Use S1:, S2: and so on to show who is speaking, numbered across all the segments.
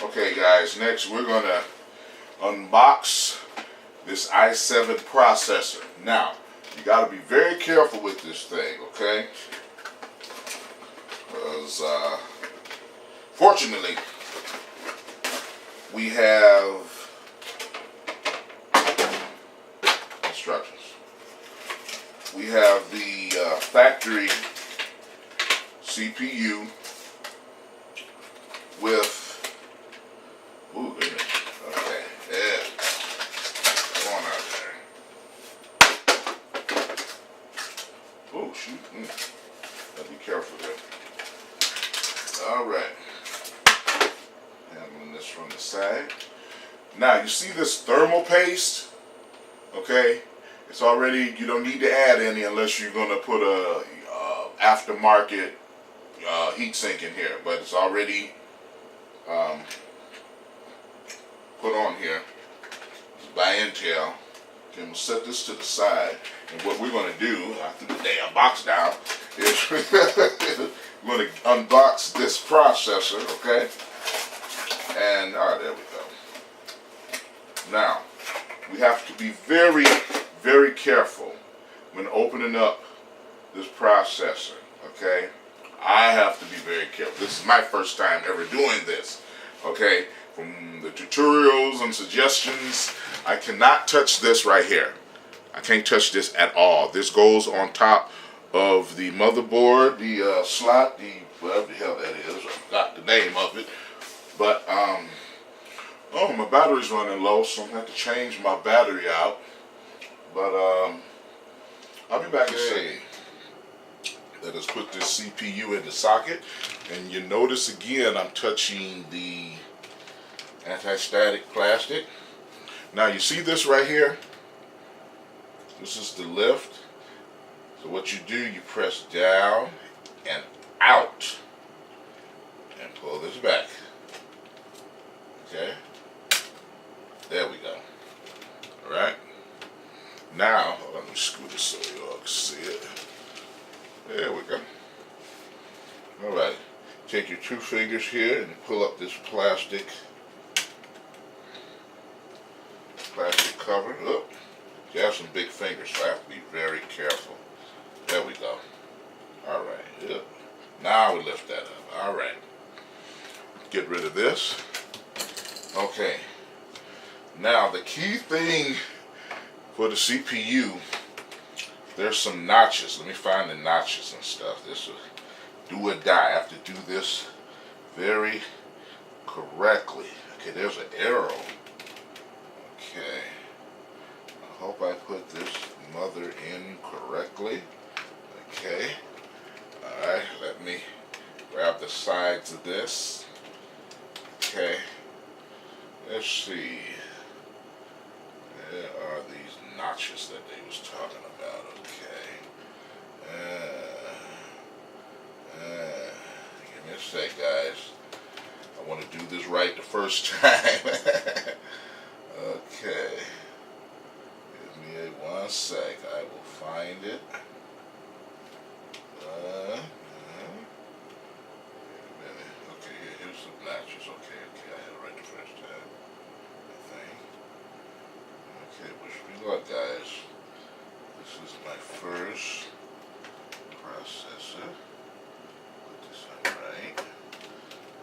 S1: Okay guys, next we're gonna unbox this i7 processor. Now, you gotta be very careful with this thing, okay? Because fortunately, we have instructions. We have the factory CPU with, ooh, wait a minute. Okay, yeah. Come on out there. Oh, shoot. Gotta be careful there. Alright. Handling this from the side. Now, you see this thermal paste? Okay? It's already, you don't need to add any unless you're going to put a aftermarket heatsink in here. But it's already put on here. It's by Intel. Okay, we'll set this to the side. And what we're going to do, I threw the damn box down, is we're going to unbox this processor, okay? And, alright, there we go. Now, we have to be very, very careful when opening up this processor, okay? I have to be very careful. This is my first time ever doing this, okay? From the tutorials and suggestions, I cannot touch this right here. I can't touch this at all. This goes on top of the motherboard, the slot, the whatever the hell that is. I forgot the name of it. But, oh, my battery's running low, so I'm going to have to change my battery out. But, I'll be back in a second. Let us put this CPU in the socket. And you notice again, I'm touching the anti-static plastic. Now, you see this right here? This is the lift. So what you do, you press down and out. And pull this back. Okay? There we go. Alright? Now, let me scoot this so you all can see it. There we go. Alright. Take your two fingers here and pull up this plastic cover. Look. You have some big fingers, so I have to be very careful. There we go. Alright. Yep. Now we lift that up. Alright. Get rid of this. Okay. Now the key thing for the CPU, there's some notches. Let me find the notches and stuff. This will do or die. I have to do this very correctly. Okay, there's an arrow. Okay. I hope I put this mother in correctly. Okay. Alright, let me grab the sides of this. Okay. Let's see. There are these notches that they was talking about. Okay. Give me a sec, guys. I want to do this right the first time. Okay. Give me one sec. I will find it. Okay, here's some notches. Okay, I had it right the first time. I think. Okay, wish me luck, guys. This is my first processor. Put this on right.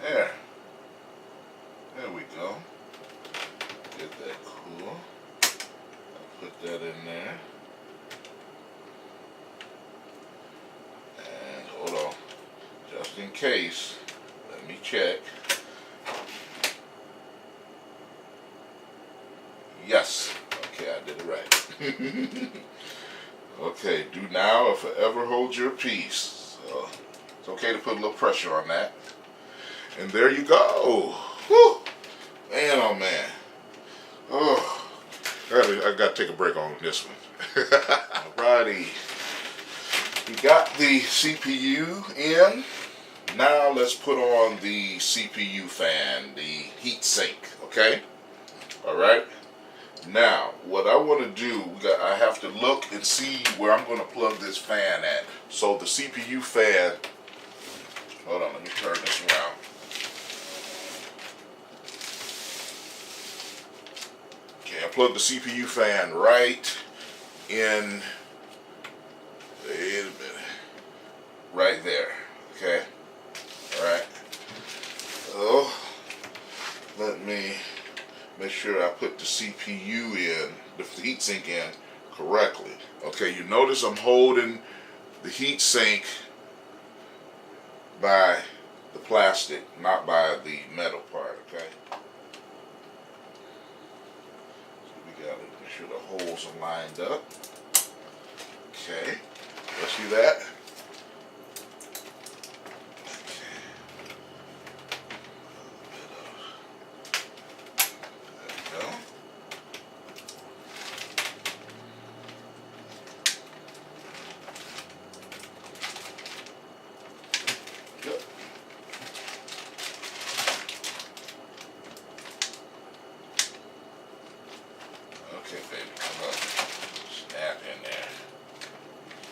S1: There. There we go. Get that cool. I'll put that in there. And hold on. Just in case, let me check. Yes. Okay, I did it right. Okay, do now or forever hold your peace. So it's okay to put a little pressure on that. And there you go. Whew. Man, oh man. Oh, I got to take a break on this one. Alrighty. We got the CPU in. Now let's put on the CPU fan, the heat sink, okay? Alright? Now, what I want to do, I have to look and see where I'm going to plug this fan at. So the CPU fan, hold on, let me turn this around. plug the CPU fan right in, wait a minute, right there, okay? Alright. So, let me make sure I put the CPU in, the heatsink in correctly. Okay, you notice I'm holding the heatsink by the plastic, not by the metal part, okay? So we gotta make sure the holes are lined up. Okay, let's see that. Okay, baby, come on. Snap in there.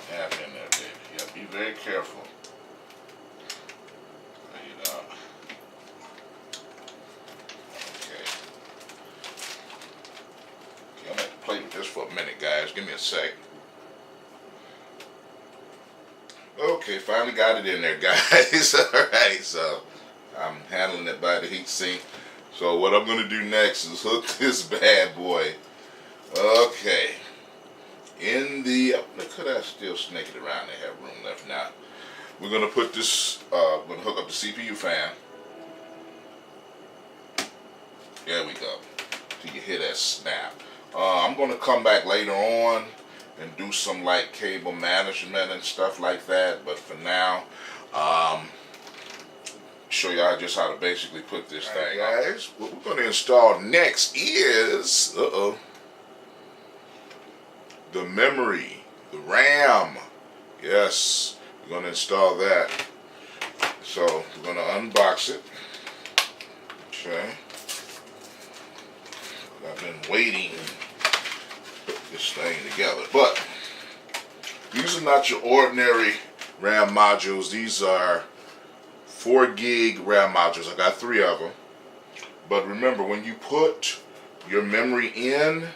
S1: Snap in there, baby. Yeah, be very careful. You know. Okay. Okay, I'm going to play with this for a minute, guys. Give me a sec. Okay, finally got it in there, guys. Alright, so I'm handling it by the heat sink. So what I'm going to do next is hook this bad boy. Okay. Look at that, still snaking around. They have room left now. We're going to put this, we're going to hook up the CPU fan. There we go. So you hear that snap. I'm going to come back later on and do some like cable management and stuff like that. But for now, show y'all just how to basically put this thing on. Guys, what we're going to install next is, the memory, the RAM. Yes, we're going to install that. So we're going to unbox it. Okay. I've been waiting to put this thing together. But these are not your ordinary RAM modules. These are 4 gig RAM modules. I got 3 of them. But remember, when you put your memory in,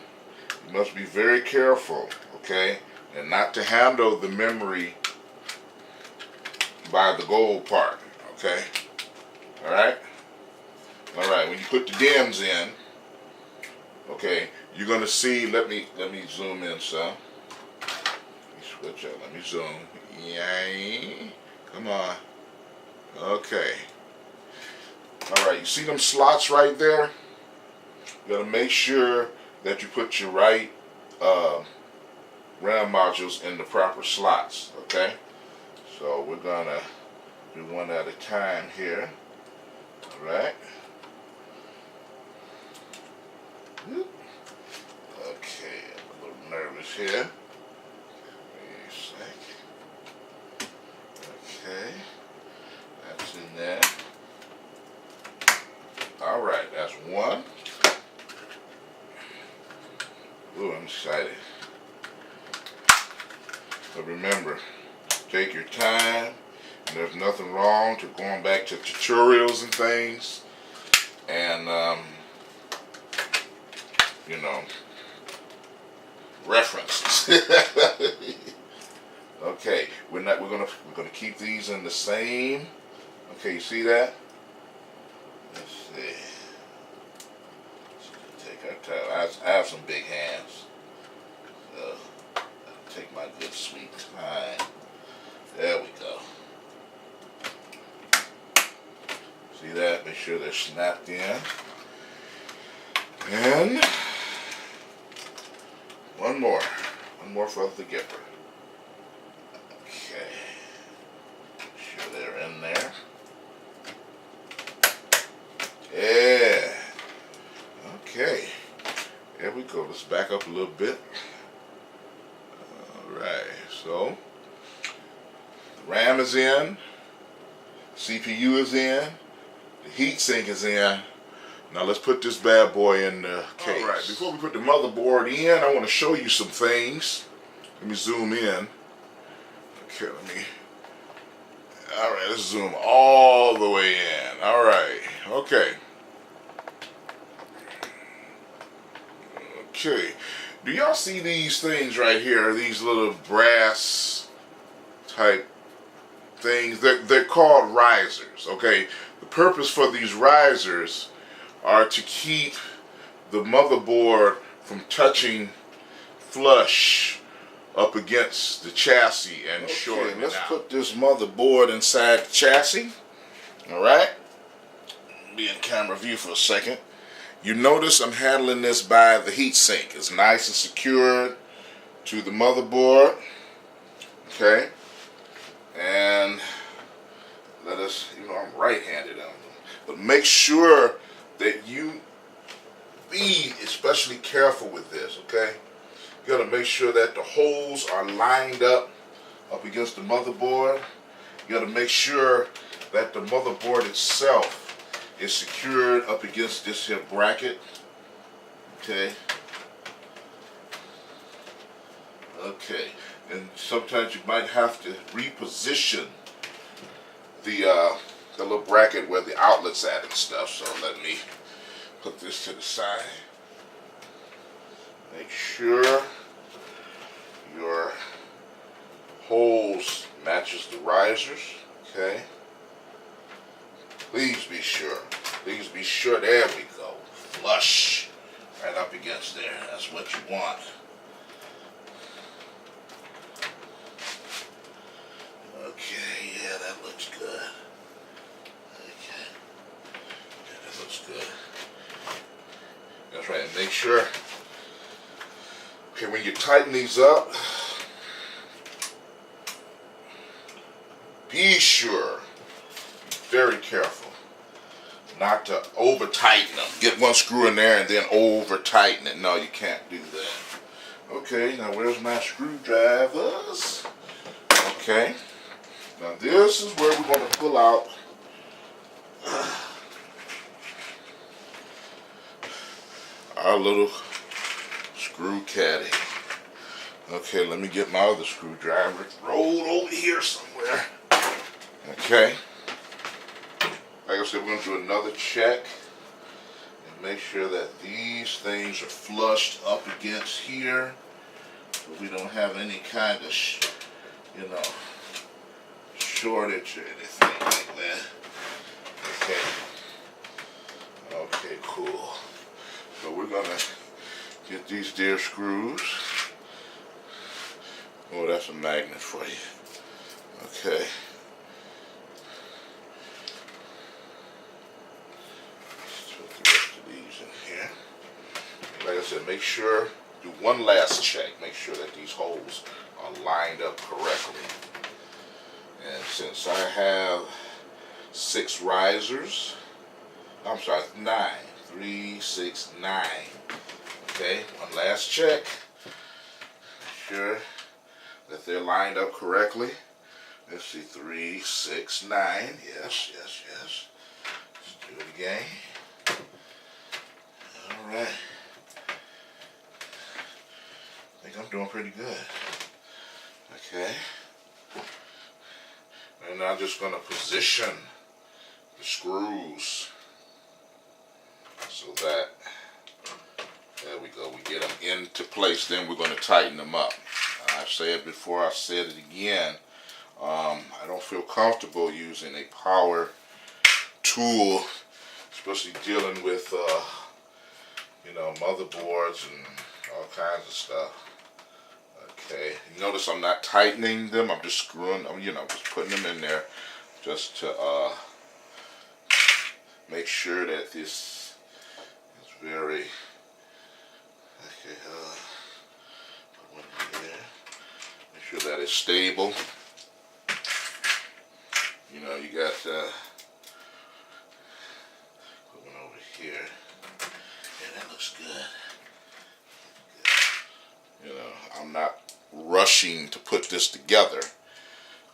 S1: you must be very careful, okay? And not to handle the memory by the gold part, okay? Alright? Alright, when you put the DIMMs in, okay, you're gonna see, let me zoom in some. Switch up, let me zoom. Yay. Come on. Okay. Alright, you see them slots right there? You gotta make sure that you put your right RAM modules in the proper slots, okay? So we're gonna do one at a time here. Alright. Okay, I'm a little nervous here. Wait a sec. Okay, that's in there. Alright, that's one. Ooh, I'm excited. But remember, take your time. And there's nothing wrong to going back to tutorials and things. And, you know, references. Okay, we're gonna keep these in the same. Okay, you see that? Let's see. Take our time. I have some big hands. So I'll take my good sweet time. There we go. See that? Make sure they're snapped in. And one more for the Gipper. Okay. Make sure they're in there. Yeah. Okay. There we go. Let's back up a little bit. Alright, so the RAM is in, CPU is in, the heatsink is in. Now let's put this bad boy in the case. Alright, before we put the motherboard in, I want to show you some things. Let me zoom in. Okay, alright, let's zoom all the way in. Alright, okay. Okay. Do y'all see these things right here? These little brass type things. They're called risers. Okay. The purpose for these risers are to keep the motherboard from touching flush up against the chassis and shorting it out. Let's put this motherboard inside the chassis. Alright. Be in camera view for a second. You notice I'm handling this by the heatsink. It's nice and secured to the motherboard. Okay. And let us, I'm right-handed on them. But make sure that you be especially careful with this, okay? You gotta make sure that the holes are lined up against the motherboard. You gotta make sure that the motherboard itself is secured up against this here bracket. Okay. Okay. And sometimes you might have to reposition the little bracket where the outlet's at and stuff. So let me put this to the side. Make sure your holes matches the risers. Okay. Please be sure. Please be sure. There we go. Flush right up against there. That's what you want. Okay, yeah, that looks good. Okay. Yeah, that looks good. That's right. And make sure, okay, when you tighten these up, be sure, very careful, not to over tighten them. Get one screw in there and then over tighten it. No, you can't do that. Okay, now where's my screwdrivers? Okay, now this is where we're going to pull out our little screw caddy. Okay, let me get my other screwdriver. It's rolled over here somewhere. Okay. Like I said, we're going to do another check and make sure that these things are flushed up against here, so we don't have any kind of, shortage or anything like that. Okay. Okay, cool. So we're going to get these dear screws. Oh, that's a magnet for you. Okay. Like I said, make sure, do one last check. Make sure that these holes are lined up correctly. And since I have 6 risers, I'm sorry, 9. 3, 6, 9. Okay, one last check. Make sure that they're lined up correctly. Let's see, 3, 6, 9. Yes, yes, yes. Let's do it again. All right. I think I'm doing pretty good. Okay. And I'm just going to position the screws so that, there we go, we get them into place. Then we're going to tighten them up. I've said before, I've said it again, I don't feel comfortable using a power tool, especially dealing with motherboards and all kinds of stuff. Okay, you notice I'm not tightening them, I'm just screwing them, just putting them in there just to make sure that this is very, okay, put one here, make sure that it's stable. You got, put one over here, yeah, that looks good. I'm not rushing to put this together.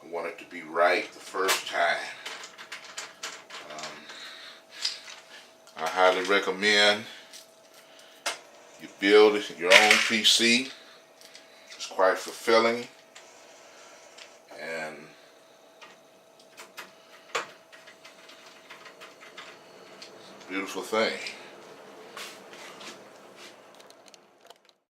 S1: I want it to be right the first time. I highly recommend you build your own PC. It's quite fulfilling and beautiful thing.